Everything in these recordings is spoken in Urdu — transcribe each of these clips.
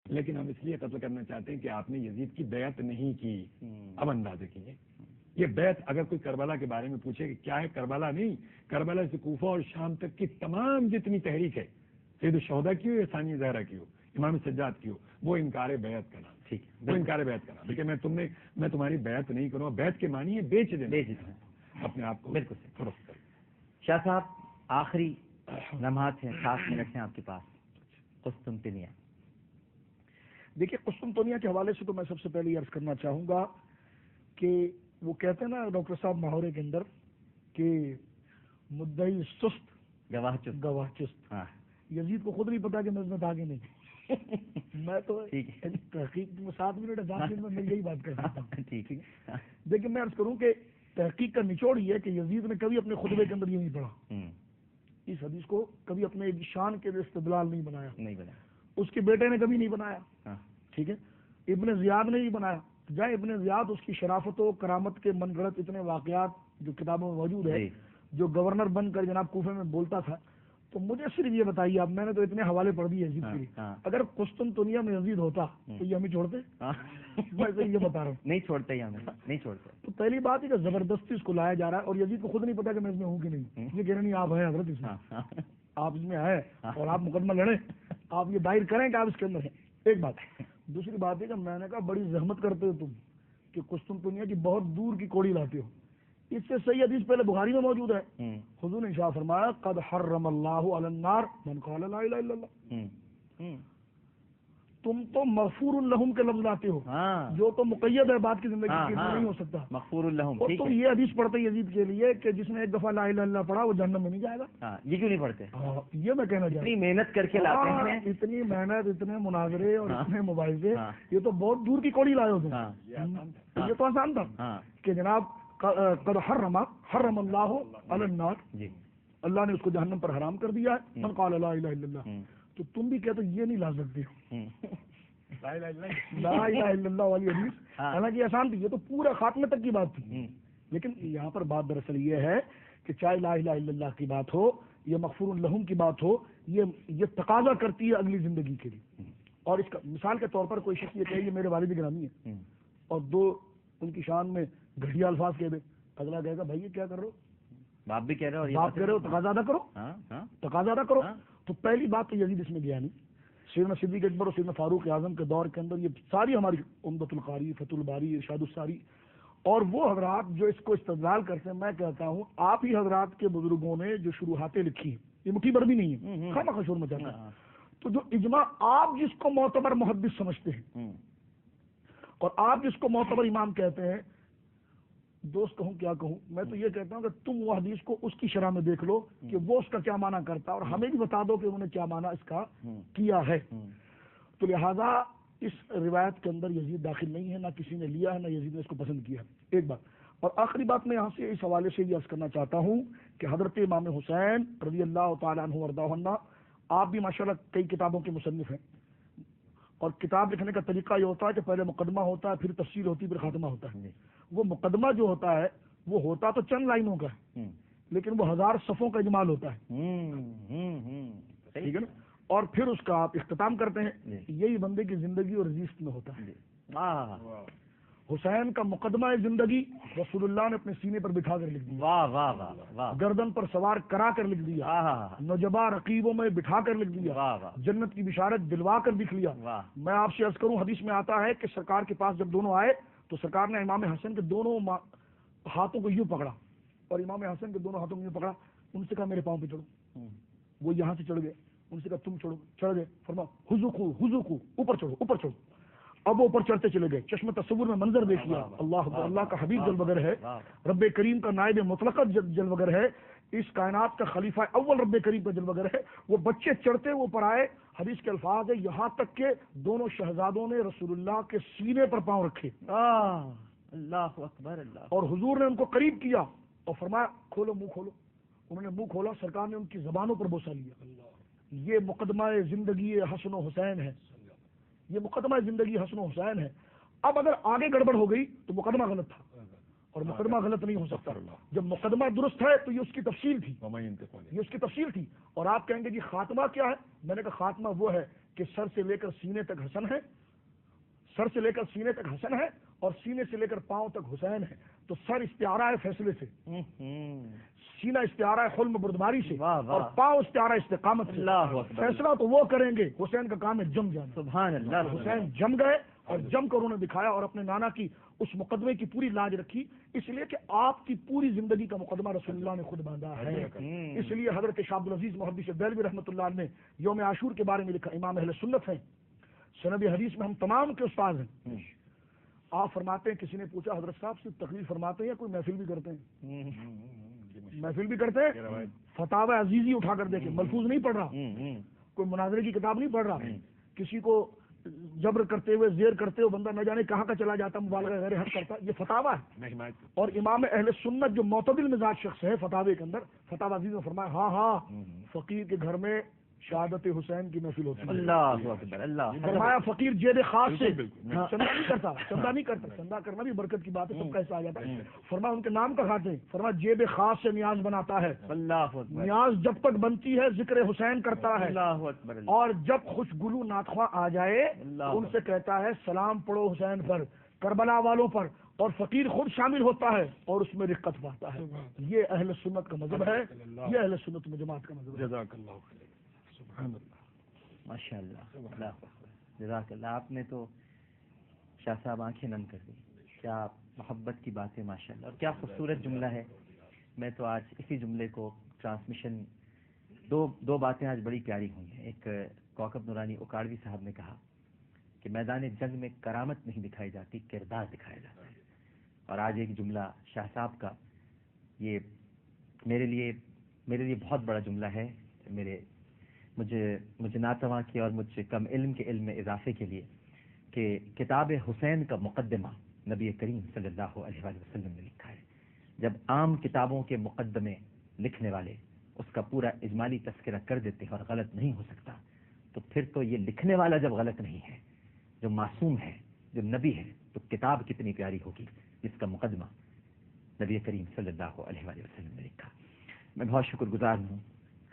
لیکن ہم اس لیے قتل کرنا چاہتے ہیں کہ آپ نے یزید کی بیعت نہیں کی. اب اندازہ کیجیے یہ بیعت اگر کوئی کربلا کے بارے میں پوچھے کہ کیا ہے کربلا، نہیں، کربلا سے کوفہ اور شام تک کی تمام جتنی تحریک ہے، سید الشہداء کی ہو یا ثانی زہرا کی ہو، امام سجاد کی ہو، وہ انکار بیعت کا نام. ٹھیک ہے، وہ انکار بیعت کا نام. لیکن میں تمہاری بیعت نہیں کروں. بیعت کے معنی ہے بیچ دینا اپنے آپ کو. بالکل درست کر. شاہ صاحب آخری لمحات ہیں، 7 منٹ ہیں آپ کے پاس. قسطنطنیہ. دیکھیے قسطنطنیہ کے حوالے سے تو میں سب سے پہلے عرض کرنا چاہوں گا کہ وہ کہتے ہیں نا ڈاکٹر صاحب محاورے کے اندر کہ مدعی سست گواہ چست. یزید کو خود نہیں پتا کہ میں اس میں تھا کہ نہیں. میں تو تحقیق میں 7 منٹ 10 منٹ میں یہی بات کر سکتا ہوں. ٹھیک ہے. لیکن میں عرض کروں کہ تحقیق کا نچوڑ یہ ہے کہ یزید نے کبھی اپنے خطبے کے اندر یہ نہیں پڑھا، اس حدیث کو کبھی اپنے ایک شان کے استدلال نہیں بنایا. اس کے بیٹے نے کبھی نہیں بنایا. ٹھیک ہے. ابن زیاد نے نہیں بنایا. جائے ابن زیاد اس کی شرافت و کرامت کے من گھڑت اتنے واقعات جو کتابوں میں موجود ہے، جو گورنر بن کر جناب کوفے میں بولتا تھا. تو مجھے صرف یہ بتائیے آپ، میں نے تو اتنے حوالے پڑھ دیے یزید کے لیے، اگر قسطنطنیہ میں یزید ہوتا تو یہ ہمیں چھوڑتے؟ میں یہ بتا رہا ہوں نہیں چھوڑتے. تو پہلی بات ہے کہ زبردستی اس کو لایا جا رہا ہے اور یزید کو خود نہیں پتا کہ میں اس میں ہوں کہ نہیں. یہ کہہ رہے نہیں آپ ہیں حضرت اس میں، آپ اس میں ہیں اور آپ مقدمہ لڑیں، آپ یہ دائر کریں کہ آپ اس کے اندر ہیں. ایک بات. دوسری بات ہے کہ میں نے کہا بڑی زحمت کرتے ہو تم کہ قسطنطنیہ کی بہت دور کی کوڑی لاتے ہو. اس سے صحیح حدیث پہلے بخاری میں موجود ہے. حضور نے ارشاد فرمایا قد حرم اللہ علی النار من قال لا الہ الا اللہ. تم تو مغفور لہم کے لفظ لاتے ہو جو تو مقید ہے بات کی زندگی کے نہیں ہو سکتا. مغفور لہم. اور تم یہ حدیث پڑھتے یزید کے لیے کہ جس نے ایک دفعہ لا الہ الا اللہ پڑھا وہ جہنم میں نہیں جائے گا. یہ کیوں نہیں پڑھتے؟ یہ میں کہنا چاہتا ہوں. اتنی محنت کر کے لاتے ہیں، اتنی محنت، اتنے مناظرے اور اتنے مباحثے، یہ تو بہت دور کی کوڑی لائے ہو تم. یہ تو آسان تھا کہ جناب قد حرم اللہ علی النار، اللہ نے اس کو جہنم پر حرام کر دیا ہے، من قال لا الہ الا اللہ. تو تم بھی کہتے یہ نہیں لا سکتے ہو لا الہ الا اللہ والی حدیث. حالانکہ آسان تھی، یہ تو پورا خاتمے تک کی بات تھی. لیکن یہاں پر بات دراصل یہ ہے کہ چاہے لا الہ الا اللہ کی بات ہو یا مغفور لہم کی بات ہو، یہ تقاضا کرتی ہے اگلی زندگی کے لیے. اور اس کا مثال کے طور پر کوئی شخص یہ کہے یہ میرے والد گرامی ہے اور 2 ان کی شان میں گھٹیا الفاظ کہہ دے، اگلا کہے گا بھائی یہ کیا کر رہے ہو، باپ بھی کہہ رہے ہو، باپ کہہ رہے ہو، تقاضا ادا کرو، تقاضا ادا کرو. تو پہلی بات تو یزید اس میں گیا نہیں. سیدنا صدیق اکبر اور سیدنا فاروق اعظم کے دور کے اندر یہ ساری ہماری عمدۃ القاری، فتح الباری، ارشاد الساری اور وہ حضرات جو اس کو استدلال کرتے ہیں، میں کہتا ہوں آپ ہی حضرات کے بزرگوں نے جو شروحاتیں لکھی ہیں، یہ مٹھی بھر بھی نہیں ہے، خواہ شور مچاتا ہے. تو جو اجماع آپ جس کو معتبر محدث سمجھتے ہیں اور آپ جس کو معتبر امام کہتے ہیں، دوست کہوں کیا کہوں، میں تو یہ کہتا ہوں کہ تم وہ حدیث کو اس کی شرح میں دیکھ لو کہ وہ اس کا کیا معنی کرتا ہے اور ہمیں بھی بتا دو کہ انہوں نے کیا معنی اس کا کیا ہے. تو لہذا اس روایت کے اندر یزید داخل نہیں ہے، نہ کسی نے لیا ہے، نہ یزید نے اس کو پسند کیا. ایک بات. اور آخری بات میں یہاں سے اس حوالے سے یہ عرض کرنا چاہتا ہوں کہ حضرت امام حسین رضی اللہ تعالیٰ عنہ وارضاہ عنہ، آپ بھی ماشاءاللہ کئی کتابوں کے مصنف ہیں اور کتاب لکھنے کا طریقہ یہ ہوتا ہے کہ پہلے مقدمہ ہوتا ہے، پھر تفصیل ہوتی ہے، پھر خاتمہ ہوتا ہے. وہ مقدمہ جو ہوتا ہے وہ ہوتا تو چند لائنوں کا ہے لیکن وہ 1000 صفوں کا اجمال ہوتا ہے. ٹھیک ہے نا. اور پھر اس کا آپ اختتام کرتے ہیں. یہی بندے کی زندگی اور زیست میں ہوتا ہے. حسین کا مقدمہ زندگی رسول اللہ نے اپنے سینے پر بٹھا کر لکھ دیا، گردن پر سوار کرا کر لکھ دیا، نجبا رقیبوں میں بٹھا کر لکھ دیا، جنت کی بشارت دلوا کر لکھ لیا. میں آپ سے عرض کروں، حدیث میں آتا ہے کہ سرکار کے پاس جب دونوں آئے تو سرکار نے امام حسن کے دونوں ہاتھوں کو یوں پکڑا اور امام حسن کے دونوں ہاتھوں کو یوں پکڑا، ان سے کہا میرے پاؤں پہ چڑھو. وہ یہاں سے چڑھ گئے، ان سے کہا تم چڑھو، چڑھ گئے. فرما حضوقو اوپر چڑھو، اوپر چڑھو. اب وہ اوپر چڑھتے چلے گئے. چشم تصور میں منظر دیکھ لیا. اللہ کا حبیب جلوگر ہے، رب کریم کا نائب مطلق جلوگر ہے، اس کائنات کا خلیفہ اول رب کریم کا جلوگر ہے. وہ بچے چڑھتے وہ اوپر آئے. حدیث کے الفاظ ہے یہاں تک کہ دونوں شہزادوں نے رسول اللہ کے سینے پر پاؤں رکھے. اللہ اکبر. اللہ. اور حضور نے ان کو قریب کیا اور فرمایا کھولو منہ کھولو. انہوں نے منہ کھولا، سرکار نے ان کی زبانوں پر بوسہ لیا. یہ مقدمہ زندگی حسن و حسین ہے، یہ مقدمہ زندگی حسن و حسین ہے. اب اگر آگے گڑبڑ ہو گئی تو مقدمہ غلط تھا اور مقدمہ غلط نہیں ہو سکتا. جب مقدمہ درست ہے تو یہ اس کی تفصیل تھی، یہ اس کی تفصیل تھی. اور آپ کہیں گے کہ خاتمہ کیا ہے؟ میں نے کہا خاتمہ وہ ہے کہ سر سے لے کر سینے تک حسن ہے، سر سے لے کر سینے تک حسن ہے اور سینے سے لے کر پاؤں تک حسین ہے. تو سر استعارہ ہے فیصلے سے، سینہ استعارہ ہے حلم بردباری سے، اور پاؤں استعارہ استقامت سے. فیصلہ تو وہ کریں گے، حسین کا کام ہے جم جانا. سبحان اللہ. حسین جم گئے اور جم کر انہوں نے دکھایا اور اپنے نانا کی اس مقدمے کی پوری لاج رکھی، اس لیے کہ آپ کی پوری زندگی کا مقدمہ رسول اللہ نے خود باندھا ہے. اس لیے حضرت شاہ عبدالعزیز محدث دہلوی رحمۃ اللہ علیہ نے یوم عاشور کے بارے میں لکھا، امام اہل سنت ہیں، سند حدیث میں ہم تمام کے استاد ہیں. آپ فرماتے ہیں، کسی نے پوچھا حضرت صاحب صرف تقریر فرماتے ہیں یا کوئی محفل بھی کرتے ہیں؟ محفل بھی کرتے ہیں. فتاوی عزیزی اٹھا کر دیکھیں، ملفوظ نہیں پڑھ رہا، کوئی مناظرے کی کتاب نہیں پڑھ رہا، کسی کو جبر کرتے ہوئے زیر کرتے ہوئے بندہ نہ جانے کہاں کا چلا جاتا، مبالغہ غیر حد کرتا، یہ فتاوی ہے. اور امام اہل سنت جو معتدل مزاج شخص ہے فتاوی کے اندر، فتاوی عزیز نے فرمایا ہاں فقیر کے گھر میں شہادت حسین کی محفل ہوتی ہے. اللہ اکبر. اللہ فرمایا فقیر جیب خاص سے چندہ نہیں کرتا، چندہ نہیں کرتا، چندہ کرنا بھی برکت کی بات ہے، سب کا حصہ آ جاتا ہے. فرمایا ان کے نام کا کھاتے ہیں، فرمایا جیب خاص سے نیاز بناتا ہے. اللہ اکبر. نیاز جب تک بنتی ہے ذکر حسین کرتا ہے، اللہ اکبر. اور جب خوش گلو ناتخواں آ جائے ان سے کہتا ہے سلام پڑھو حسین پر، کربلا والوں پر، اور فقیر خود شامل ہوتا ہے اور اس میں رقت پاتا ہے. یہ اہل سنت کا مذہب ہے، یہ اہل سنت و جماعت کا مذہب ہے. جزاک اللہ خیر. سبحان اللہ. ماشاء اللہ. اللہ جزاک اللہ. آپ نے تو شاہ صاحب آنکھیں نم کر دی. کیا محبت کی بات ہے ماشاء اللہ، اور کیا خوبصورت جملہ ہے. میں تو آج اسی جملے کو ٹرانسمیشن دو باتیں آج بڑی پیاری ہوئی ہیں. ایک کوکب نورانی اکاڑوی صاحب نے کہا کہ میدان جنگ میں کرامت نہیں دکھائی جاتی، کردار دکھایا جاتا ہے. اور آج ایک جملہ شاہ صاحب کا، یہ میرے لیے بہت بڑا جملہ ہے. مجھے ناتواں کی اور مجھ کم علم کے علم میں اضافے کے لیے کہ کتاب حسین کا مقدمہ نبی کریم صلی اللہ علیہ وآلہ وسلم نے لکھا ہے. جب عام کتابوں کے مقدمے لکھنے والے اس کا پورا اجمالی تذکرہ کر دیتے ہیں اور غلط نہیں ہو سکتا، تو پھر تو یہ لکھنے والا جب غلط نہیں ہے، جو معصوم ہے، جو نبی ہے، تو کتاب کتنی پیاری ہوگی جس کا مقدمہ نبی کریم صلی اللہ علیہ وآلہ وسلم نے لکھا. میں بہت شکر گزار ہوں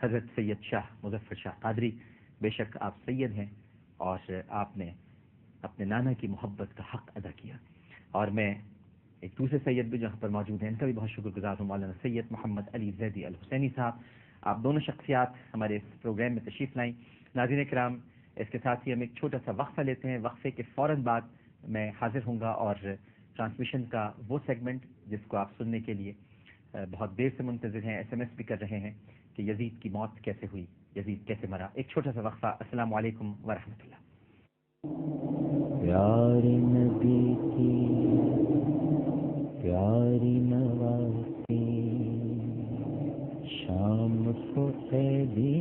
حضرت سید شاہ مظفر شاہ قادری. بے شک آپ سید ہیں اور آپ نے اپنے نانا کی محبت کا حق ادا کیا. اور میں ایک دوسرے سید بھی جو یہاں پر موجود ہیں ان کا بھی بہت شکر گزار ہوں، مولانا سید محمد علی زیدی الحسینی صاحب. آپ دونوں شخصیات ہمارے اس پروگرام میں تشریف لائیں. ناظرین کرام، اس کے ساتھ ہی ہم ایک چھوٹا سا وقفہ لیتے ہیں. وقفے کے فوراً بعد میں حاضر ہوں گا اور ٹرانسمیشن کا وہ سیگمنٹ جس کو آپ سننے کے لیے بہت دیر سے منتظر ہیں، ایس ایم ایس بھی کر رہے ہیں کہ یزید کی موت کیسے ہوئی، یزید کیسے مرا. ایک چھوٹا سا وقفہ. السلام علیکم ورحمۃ اللہ. پیاری نبی کی پیاری نواسی شام کو عیدی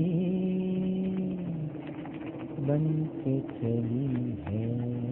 بن کے چلی ہے.